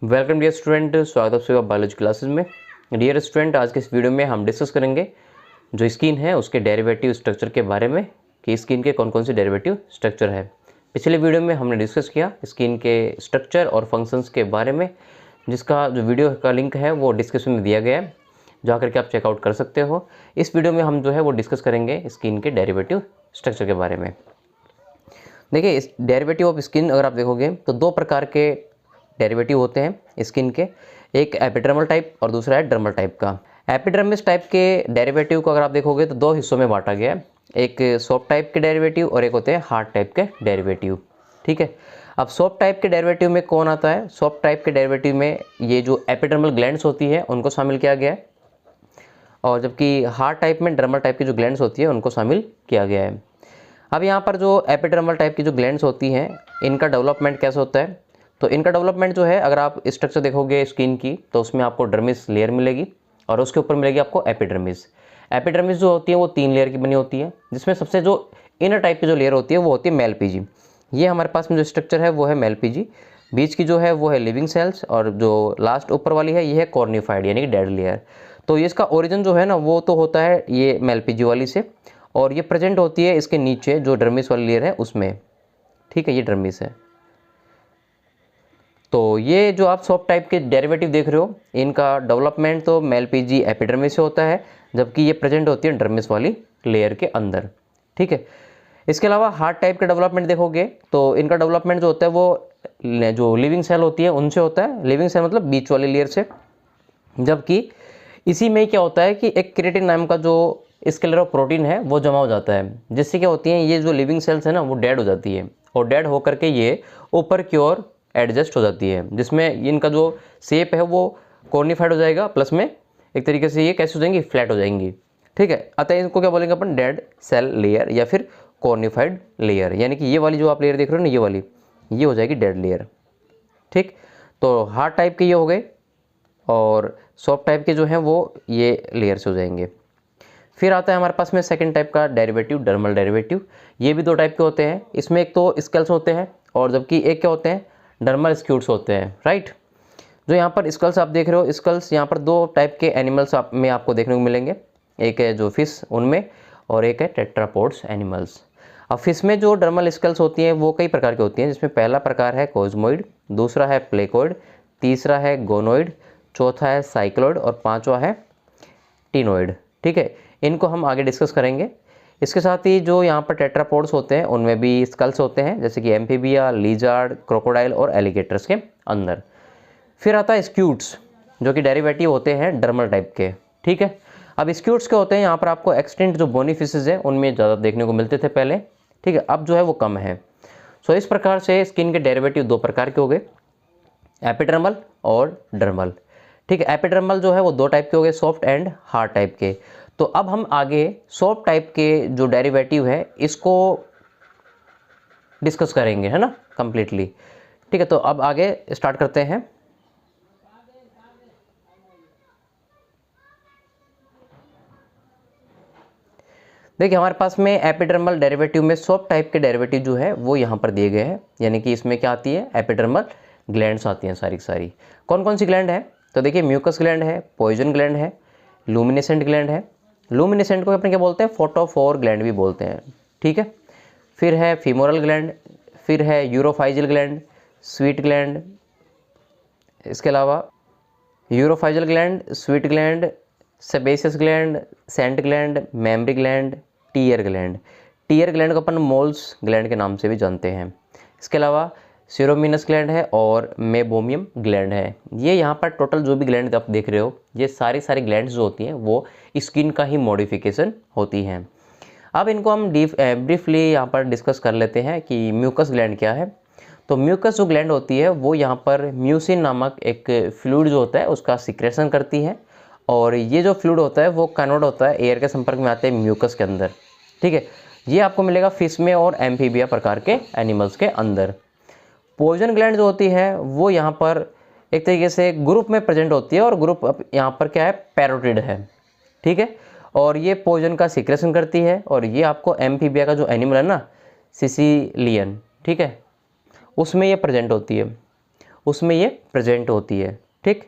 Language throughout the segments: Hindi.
वेलकम डियर स्टूडेंट, स्वागत है आपका बायोलॉजी क्लासेस में। डियर स्टूडेंट, आज के इस वीडियो में हम डिस्कस करेंगे जो स्किन है उसके डेरिवेटिव स्ट्रक्चर के बारे में कि स्किन के कौन कौन से डेरिवेटिव स्ट्रक्चर है। पिछले वीडियो में हमने डिस्कस किया स्किन के स्ट्रक्चर और फंक्शंस के बारे में, जिसका जो वीडियो का लिंक है वो डिस्क्रिप्शन में दिया गया है, जा करके आप चेकआउट कर सकते हो। इस वीडियो में हम जो है वो डिस्कस करेंगे स्किन के डेरिवेटिव स्ट्रक्चर के बारे में। देखिए, इस डेरिवेटिव ऑफ स्किन अगर आप देखोगे तो दो प्रकार के डेरिवेटिव होते हैं स्किन के, एक एपिडर्मल टाइप और दूसरा है डर्मल टाइप का। एपिडर्मिस टाइप के डेरिवेटिव को अगर आप देखोगे तो दो हिस्सों में बांटा गया है, एक सॉफ्ट टाइप के डेरिवेटिव और एक होते हैं हार्ड टाइप के डेरिवेटिव। ठीक है, अब सॉफ्ट टाइप के डेरिवेटिव में कौन आता है? सॉफ्ट टाइप के डेरिवेटिव में ये जो एपिडर्मल ग्लैंड्स होती है उनको शामिल किया गया है, और जबकि हार्ड टाइप में डर्मल टाइप की जो ग्लैंड्स होती है उनको शामिल किया गया है। अब यहाँ पर जो एपिडर्मल टाइप की जो ग्लैंड्स होती हैं इनका डेवलपमेंट कैसे होता है? तो इनका डेवलपमेंट जो है, अगर आप स्ट्रक्चर देखोगे स्किन की तो उसमें आपको डर्मिस लेयर मिलेगी और उसके ऊपर मिलेगी आपको एपिडर्मिस। एपिडर्मिस जो होती है वो 3 लेयर की बनी होती है, जिसमें सबसे जो इनर टाइप की जो लेयर होती है वो होती है मेलपीजी। ये हमारे पास में जो स्ट्रक्चर है वो है मेलपीजी, बीच की जो है वो है लिविंग सेल्स, और जो लास्ट ऊपर वाली है ये है कॉर्निफाइड यानी कि डेड लेयर। तो ये इसका ओरिजिन जो है ना वो तो होता है ये मेलपीजी वाली से, और ये प्रेजेंट होती है इसके नीचे जो डर्मिस वाली लेयर है उसमें। ठीक है, ये डर्मिस है। तो ये जो आप सॉफ्ट टाइप के डेरिवेटिव देख रहे हो इनका डेवलपमेंट तो मेलपीजी एपिडर्मिस से होता है, जबकि ये प्रेजेंट होती है डर्मिस वाली लेयर के अंदर। ठीक है, इसके अलावा हार्ड टाइप का डेवलपमेंट देखोगे तो इनका डेवलपमेंट जो होता है वो जो लिविंग सेल होती है उनसे होता है। लिविंग सेल मतलब बीच वाली लेयर से, जबकि इसी में क्या होता है कि एक क्रिएटिन नाम का जो स्केलर ऑफ प्रोटीन है वो जमा हो जाता है, जिससे क्या होती है ये जो लिविंग सेल्स है ना वो डेड हो जाती है, और डेड होकर के ये ऊपर की ओर एडजस्ट हो जाती है, जिसमें इनका जो शेप है वो कॉर्निफाइड हो जाएगा, प्लस में एक तरीके से ये कैसे हो जाएंगी, फ्लैट हो जाएंगी। ठीक है, अतः इनको क्या बोलेंगे अपन, डेड सेल लेयर या फिर कॉर्निफाइड लेयर, यानी कि ये वाली जो आप लेयर देख रहे हो ना ये वाली, ये हो जाएगी डेड लेयर। ठीक, तो हार्ड टाइप के ये हो गए, और सॉफ्ट टाइप के जो हैं वो ये लेयर से हो जाएंगे। फिर आता है हमारे पास में सेकंड टाइप का डेरिवेटिव, डर्मल डेरिवेटिव। ये भी 2 टाइप के होते हैं, इसमें एक तो स्केल्स होते हैं और जबकि एक क्या होते हैं, डर्मल स्क्यूट्स होते हैं। राइट, जो यहाँ पर स्कल्स आप देख रहे हो, स्कल्स यहाँ पर 2 टाइप के एनिमल्स में आपको देखने को मिलेंगे, एक है जो फिश उनमें और एक है टेट्रापोड्स एनिमल्स। अब फिश में जो डर्मल स्कल्स होती हैं वो कई प्रकार की होती हैं, जिसमें पहला प्रकार है कोज्मोइड, दूसरा है प्लेकोइड, तीसरा है गोनोइड, चौथा है साइक्लोइड और पांचवा है टिनोइड। ठीक है, इनको हम आगे डिस्कस करेंगे। इसके साथ ही जो यहाँ पर टेट्रापोड्स होते हैं उनमें भी स्कल्स होते हैं, जैसे कि एम्फीबिया, लीजार्ड, क्रोकोडाइल और एलिगेटर्स के अंदर। फिर आता है स्क्यूट्स, जो कि डेरिवेटिव होते हैं डर्मल टाइप के। ठीक है, अब स्क्यूट्स के होते हैं, यहाँ पर आपको एक्सटिंक्ट जो बोनी फिशेज है उनमें ज़्यादा देखने को मिलते थे पहले। ठीक है, अब जो है वो कम है। सो इस प्रकार से स्किन के डेरिवेटिव 2 प्रकार के हो गए, एपिडर्मल और डर्मल। ठीक है, एपिडर्मल जो है वो 2 टाइप के हो गए, सॉफ्ट एंड हार्ड टाइप के। तो अब हम आगे सॉफ्ट टाइप के जो डेरिवेटिव है इसको डिस्कस करेंगे, है ना, कंप्लीटली। ठीक है, तो अब आगे स्टार्ट करते हैं। देखिए, हमारे पास में एपिडर्मल डेरिवेटिव में सॉफ्ट टाइप के डेरिवेटिव जो है वो यहाँ पर दिए गए हैं, यानी कि इसमें क्या आती है, एपिडर्मल ग्लैंड्स आती हैं सारी की सारी। कौन कौन सी ग्लैंड है? तो देखिए, म्यूकस ग्लैंड है, पॉइजन ग्लैंड है, लूमिनेसेंट ग्लैंड है। लूमिनेसेंट को अपन क्या बोलते हैं, फोटोफोर ग्लैंड भी बोलते हैं। ठीक है, फिर है फीमोरल ग्लैंड, फिर है यूरोफाइजल ग्लैंड, स्वीट ग्लैंड, इसके अलावा uropygial gland, sweat gland, sebaceous gland, scent gland, mammary gland, tear gland. Tear gland को अपन मोल्स ग्लैंड के नाम से भी जानते हैं। इसके अलावा सिरोमिनस ग्लैंड है और मेबोमियम ग्लैंड है। ये यहाँ पर टोटल जो भी ग्लैंड आप देख रहे हो ये सारी ग्लैंड्स जो होती हैं वो स्किन का ही मॉडिफिकेशन होती हैं। अब इनको हम ब्रीफली यहाँ पर डिस्कस कर लेते हैं कि म्यूकस ग्लैंड क्या है। तो म्यूकस जो ग्लैंड होती है वो यहाँ पर म्यूसिन नामक एक फ्लूइड जो होता है उसका सिक्रेशन करती है, और ये जो फ्लूइड होता है वो कन्वर्ट होता है, एयर के संपर्क में आते हैं म्यूकस के अंदर। ठीक है, ये आपको मिलेगा फिश में और एम्फीबिया प्रकार के एनिमल्स के अंदर। पॉइजन ग्लैंड जो होती है वो यहाँ पर एक तरीके से ग्रुप में प्रेजेंट होती है, और ग्रुप यहाँ पर क्या है, पैरोटिड है। ठीक है, और ये पॉइजन का सिक्रेशन करती है, और ये आपको एम्फीबिया का जो एनिमल है ना, सिसिलियन, ठीक है, उसमें ये प्रेजेंट होती है। उसमें ये प्रेजेंट होती है। ठीक,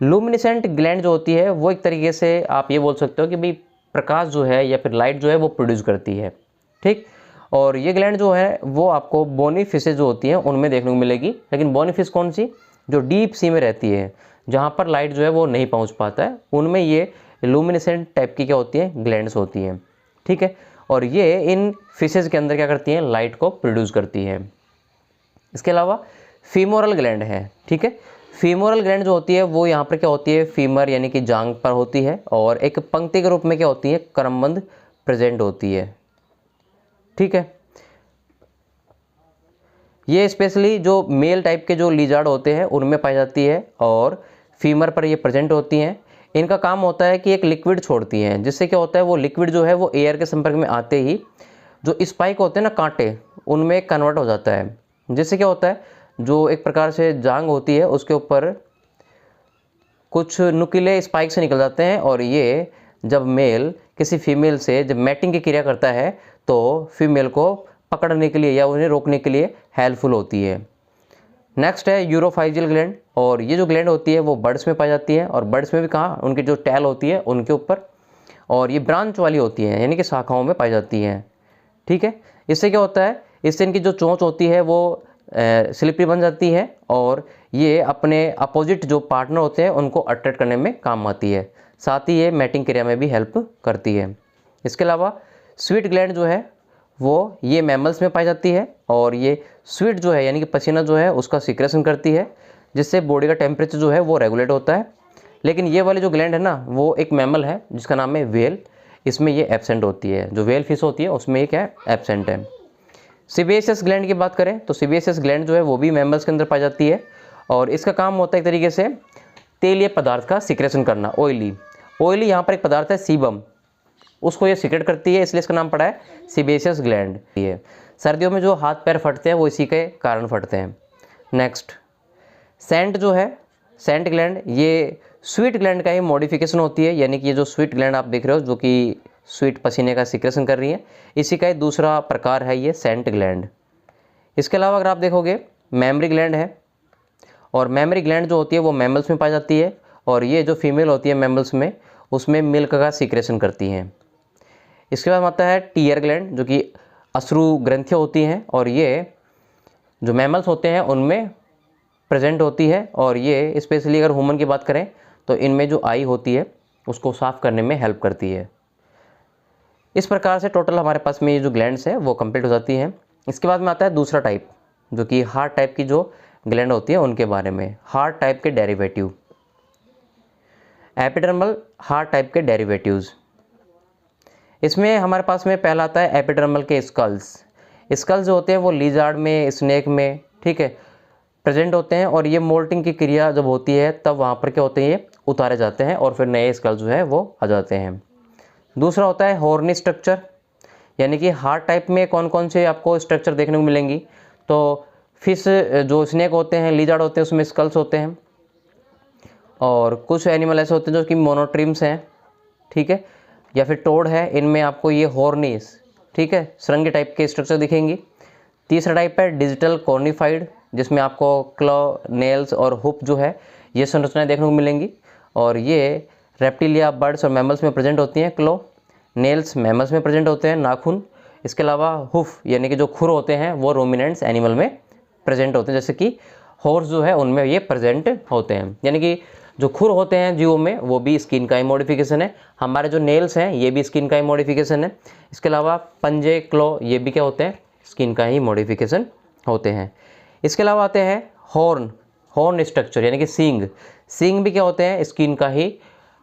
लुमिनेसेंट ग्लैंड जो होती है वो एक तरीके से आप ये बोल सकते हो कि भाई प्रकाश जो है या फिर लाइट जो है वो प्रोड्यूस करती है। ठीक, और ये ग्लैंड जो है वो आपको बोनी फिशेज जो होती हैं उनमें देखने को मिलेगी। लेकिन बोनी फिश कौन सी, जो डीप सी में रहती है, जहाँ पर लाइट जो है वो नहीं पहुँच पाता है, उनमें ये लुमिनेसेंट टाइप की क्या होती हैं, ग्लैंड्स होती हैं। ठीक है, और ये इन फिशेज के अंदर क्या करती हैं, लाइट को प्रोड्यूस करती हैं। इसके अलावा फीमोरल ग्लैंड है। ठीक है, फीमोरल ग्लैंड जो होती है वो यहाँ पर क्या होती है, फीमर यानी कि जांग पर होती है और एक पंक्ति के रूप में क्या होती है, क्रमबद्ध प्रेजेंट होती है। ठीक है, ये स्पेशली जो मेल टाइप के जो लिजार्ड होते हैं उनमें पाई जाती है और फीमर पर ये प्रेजेंट होती हैं। इनका काम होता है कि एक लिक्विड छोड़ती हैं, जिससे क्या होता है वो लिक्विड जो है वो एयर के संपर्क में आते ही जो स्पाइक होते हैं ना, कांटे, उनमें कन्वर्ट हो जाता है। जिससे क्या होता है, जो एक प्रकार से जांग होती है उसके ऊपर कुछ नुकीले स्पाइक से निकल जाते हैं और ये जब मेल किसी फीमेल से जब मैटिंग की क्रिया करता है तो फीमेल को पकड़ने के लिए या उन्हें रोकने के लिए हेल्पफुल होती है। नेक्स्ट है यूरोफाइजियल ग्लैंड, और ये जो ग्लैंड होती है वो बर्ड्स में पाई जाती है और बर्ड्स में भी कहाँ, उनकी जो टैल होती है उनके ऊपर, और ये ब्रांच वाली होती है यानी कि शाखाओं में पाई जाती हैं। ठीक है, इससे क्या होता है, इससे इनकी जो चोंच होती है वो स्लिपरी बन जाती है और ये अपने अपोजिट जो पार्टनर होते हैं उनको अट्रैक्ट करने में काम आती है। साथ ही ये मैटिंग क्रिया में भी हेल्प करती है। इसके अलावा स्वीट ग्लैंड जो है वो ये मैमल्स में पाई जाती है और ये स्वीट जो है यानी कि पसीना जो है उसका सिक्रेशन करती है, जिससे बॉडी का टेम्परेचर जो है वो रेगुलेट होता है। लेकिन ये वाली जो ग्लैंड है ना, वो एक मैमल है जिसका नाम है व्हेल, इसमें ये एब्सेंट होती है। जो व्हेल फिश होती है उसमें ये क्या है, एब्सेंट है। सीबेशियस ग्लैंड की बात करें तो सीबेशियस ग्लैंड जो है वो भी मैमल्स के अंदर पाई जाती है और इसका काम होता है एक तरीके से तेलीय पदार्थ का सिक्रेशन करना, ऑयली यहाँ पर एक पदार्थ है सीबम, उसको ये सिक्रेट करती है, इसलिए इसका नाम पड़ा है सीबेशियस ग्लैंड। ये सर्दियों में जो हाथ पैर फटते हैं वो इसी के कारण फटते हैं। नेक्स्ट सेंट जो है, सेंट ग्लैंड, ये स्वीट ग्लैंड का ही मॉडिफिकेशन होती है, यानी कि ये जो स्वीट ग्लैंड आप देख रहे हो जो कि स्वीट पसीने का सिक्रेशन कर रही है, इसी का ही दूसरा प्रकार है ये सेंट ग्लैंड। इसके अलावा अगर आप देखोगे मेमरी ग्लैंड है, और मेमरी ग्लैंड जो होती है वो मैमल्स में पाई जाती है और ये जो फीमेल होती है मैमल्स में, उसमें मिल्क का सिक्रेशन करती हैं। इसके बाद आता है टीयर ग्लैंड जो कि अश्रु ग्रंथियाँ होती हैं और ये जो मैमल्स होते हैं उनमें प्रेजेंट होती है और ये स्पेशली अगर ह्यूमन की बात करें तो इनमें जो आई होती है उसको साफ़ करने में हेल्प करती है। इस प्रकार से टोटल हमारे पास में ये जो ग्लैंड्स है वो कंप्लीट हो जाती हैं। इसके बाद में आता है दूसरा टाइप जो कि हार्ट टाइप की जो ग्लैंड होती है उनके बारे में। हार्ट टाइप के डेरिवेटिव, एपिडर्मल हार्ट टाइप के डेरिवेटिव्स, इसमें हमारे पास में पहला आता है एपिडर्मल के स्कल्स। स्कल्स जो होते हैं वो लिजार्ड में, स्नेक में, ठीक है, प्रेजेंट होते हैं और ये मोल्टिंग की क्रिया जब होती है तब वहाँ पर क्या होते हैं, ये उतारे जाते हैं और फिर नए स्कल्स जो है वो आ जाते हैं। दूसरा होता है हॉर्नी स्ट्रक्चर, यानी कि हार्ट टाइप में कौन कौन से आपको स्ट्रक्चर देखने को मिलेंगी, तो फिश जो स्नेक होते हैं, लिजार्ड होते हैं, उसमें स्कल्स होते हैं और कुछ एनिमल ऐसे होते हैं जो कि मोनोट्रिम्स हैं, ठीक है, या फिर टोड है, इनमें आपको ये हॉर्नीस, ठीक है, सुरंगी टाइप के स्ट्रक्चर दिखेंगी। तीसरा टाइप है डिजिटल कॉर्निफाइड, जिसमें आपको क्लॉ, नेल्स और हुप जो है ये संरचनाएं देखने को मिलेंगी और ये रेप्टिलिया, बर्ड्स और मैमल्स में प्रेजेंट होती हैं। क्लॉ, नेल्स मैमल्स में प्रेजेंट होते हैं, नाखून। इसके अलावा हुफ यानी कि जो खुर होते हैं वो रोमिनेंट्स एनिमल में प्रेजेंट होते हैं, जैसे कि हॉर्स जो है उनमें ये प्रेजेंट होते हैं। यानी कि जो खुर होते हैं जीवों में वो भी स्किन का ही मॉडिफिकेशन है। हमारे जो नेल्स हैं ये भी स्किन का ही मॉडिफिकेशन है। इसके अलावा पंजे, क्लॉ, ये भी क्या होते हैं, स्किन का ही मॉडिफिकेशन होते हैं। इसके अलावा आते हैं हॉर्न स्ट्रक्चर, यानी कि सींग भी क्या होते हैं, स्किन का ही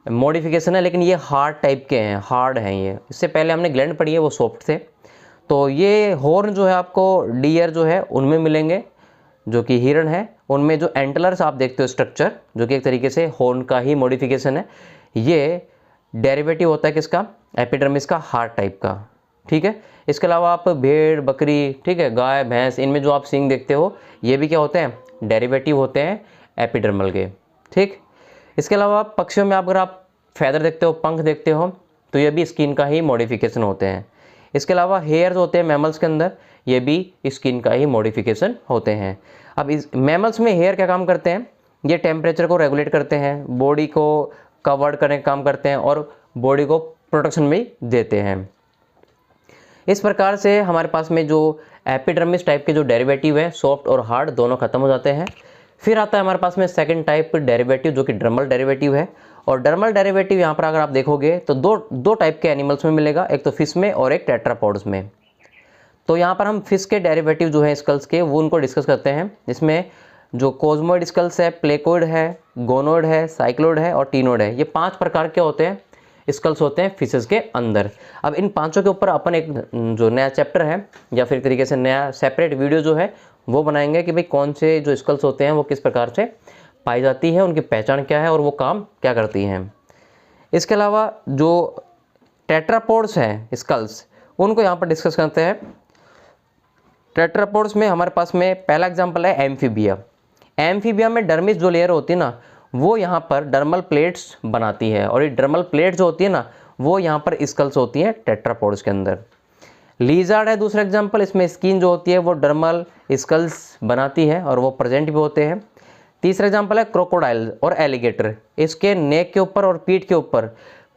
मॉडिफिकेशन है, लेकिन ये हार्ड टाइप के हैं, हार्ड हैं ये। इससे पहले हमने ग्लैंड पढ़ी है वो सॉफ्ट थे। तो ये हॉर्न जो है आपको डियर जो है उनमें मिलेंगे, जो कि हिरण है, उनमें जो एंटलर्स आप देखते हो स्ट्रक्चर जो कि एक तरीके से हॉर्न का ही मॉडिफिकेशन है, ये डेरिवेटिव होता है किसका, एपिडर्मिस का, हार्ट टाइप का, ठीक है। इसके अलावा आप भेड़, बकरी, ठीक है, गाय, भैंस, इनमें जो आप सींग देखते हो ये भी क्या होते हैं, डेरिवेटिव होते हैं एपिडर्मल के, ठीक। इसके अलावा पक्षियों में अगर आप फैदर देखते हो, पंख देखते हो, तो ये भी स्किन का ही मॉडिफिकेशन होते हैं। इसके अलावा हेयर्स होते हैं मैमल्स के अंदर, ये भी स्किन का ही मॉडिफिकेशन होते हैं। अब इस मैमल्स में हेयर क्या काम करते हैं, ये टेम्परेचर को रेगुलेट करते हैं, बॉडी को कवर्ड करने का काम करते हैं और बॉडी को प्रोटेक्शन भी देते हैं। इस प्रकार से हमारे पास में जो एपिडर्मिस टाइप के जो डेरिवेटिव है सॉफ्ट और हार्ड दोनों खत्म हो जाते हैं। फिर आता है हमारे पास में सेकंड टाइप डेरिवेटिव जो कि डर्मल डेरिवेटिव है। और डर्मल डेरिवेटिव यहाँ पर अगर आप देखोगे तो दो टाइप के एनिमल्स में मिलेगा, एक तो फिश में और एक टेट्रापॉड्स में। तो यहाँ पर हम फिश के डेरिवेटिव जो है स्कल्स के वो उनको डिस्कस करते हैं। इसमें जो कोज्मोइड स्कल्स है, प्लेकोइड है, गोनोइड है, साइक्लोइड है और टीनोइड है, ये 5 प्रकार के होते हैं स्कल्स होते हैं फिशेस के अंदर। अब इन पांचों के ऊपर अपन एक जो नया चैप्टर है या फिर एक तरीके से नया सेपरेट वीडियो जो है वो बनाएंगे कि भाई कौन से जो स्कल्स होते हैं वो किस प्रकार से पाई जाती है, उनकी पहचान क्या है और वो काम क्या करती हैं। इसके अलावा जो टेट्रापोड्स हैं स्कल्स, उनको यहाँ पर डिस्कस करते हैं। टेट्रापोड्स में हमारे पास में पहला एग्जाम्पल है एम्फीबिया। एम्फीबिया में डर्मिस जो लेयर होती है ना वो यहाँ पर डर्मल प्लेट्स बनाती है, और ये डर्मल प्लेट्स जो होती है ना वो यहाँ पर स्कल्स होती हैं टेट्रापोड्स के अंदर। लीजार्ड है दूसरा एग्जाम्पल, इसमें स्किन जो होती है वो डर्मल स्कल्स बनाती है और वो प्रेजेंट भी होते हैं। तीसरा एग्जाम्पल है क्रोकोडाइल और एलिगेटर, इसके नेक के ऊपर और पीठ के ऊपर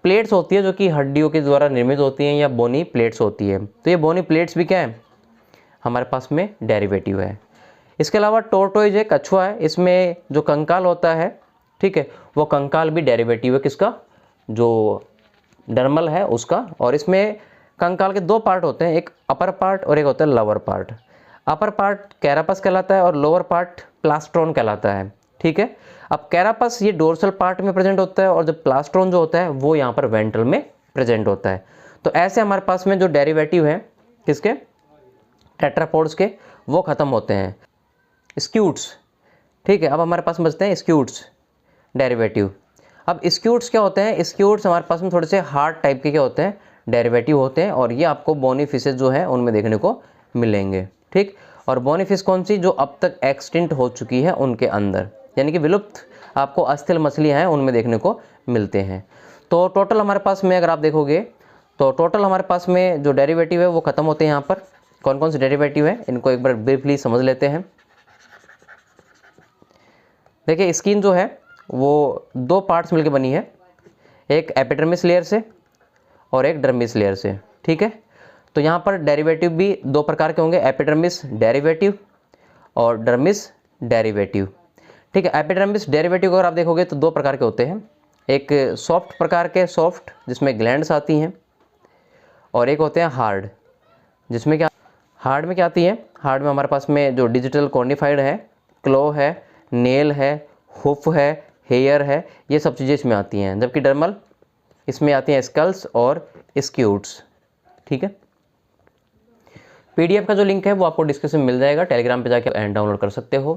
प्लेट्स होती है जो कि हड्डियों के द्वारा निर्मित होती हैं या बोनी प्लेट्स होती है। तो ये बोनी प्लेट्स भी क्या है हमारे पास में डेरिवेटिव है। इसके अलावा टोर्टोइज है, कछुआ है, इसमें जो कंकाल होता है ठीक है वो कंकाल भी डेरिवेटिव है किसका, जो डर्मल है उसका। और इसमें कंकाल के 2 पार्ट होते हैं, एक अपर पार्ट और एक होता है लोअर पार्ट। अपर पार्ट कैरापस कहलाता है और लोअर पार्ट प्लास्ट्रॉन कहलाता है। ठीक है, अब कैरापस ये डोर्सल पार्ट में प्रेजेंट होता है और जब प्लास्ट्रॉन जो होता है वो यहाँ पर वेंट्रल में प्रेजेंट होता है। तो ऐसे हमारे पास में जो डेरिवेटिव हैं किसके, टेट्रापोड्स के, वो खत्म होते हैं। स्क्यूट्स, ठीक है, अब हमारे पास बचते हैं स्क्यूट्स डेरिवेटिव। अब स्क्यूट्स क्या होते हैं, स्क्यूट्स हमारे पास में थोड़े से हार्ड टाइप के क्या होते हैं डेरिवेटिव होते हैं, और ये आपको बोनी फिशेज जो है उनमें देखने को मिलेंगे। ठीक, और बोनी फिश कौन सी, जो अब तक एक्सटिंक्ट हो चुकी है उनके अंदर, यानी कि विलुप्त आपको अस्थिल मछलियाँ हैं उनमें देखने को मिलते हैं। तो टोटल हमारे पास में अगर आप देखोगे तो टोटल हमारे पास में जो डेरिवेटिव है वो खत्म होते हैं। यहाँ पर कौन कौन से डेरिवेटिव है इनको एक बार ब्रीफली समझ लेते हैं। देखिए स्किन जो है वो 2 पार्ट्स मिलकर बनी है, एक एपिडर्मिस लेयर से और एक डर्मिस लेयर से। ठीक है, तो यहाँ पर डेरिवेटिव भी 2 प्रकार के होंगे, एपिडर्मिस डेरिवेटिव और डर्मिस डेरिवेटिव। ठीक है, एपिडर्मिस डेरिवेटिव अगर आप देखोगे तो 2 प्रकार के होते हैं, एक सॉफ्ट प्रकार के सॉफ्ट जिसमें ग्लैंड्स आती हैं, और एक होते हैं हार्ड जिसमें क्या, हार्ड में क्या आती है, हार्ड में हमारे पास में जो डिजिटल कॉर्निफाइड है, क्लो है, नेल है, हुफ है, हेयर है, ये सब चीज़ें इसमें आती हैं। जबकि डर्मल इसमें आती हैं स्कल्स और स्क्यूट्स। ठीक है, पीडीएफ का जो लिंक है वो आपको डिस्क्रिप्शन में मिल जाएगा, टेलीग्राम पे जाके डाउनलोड कर सकते हो।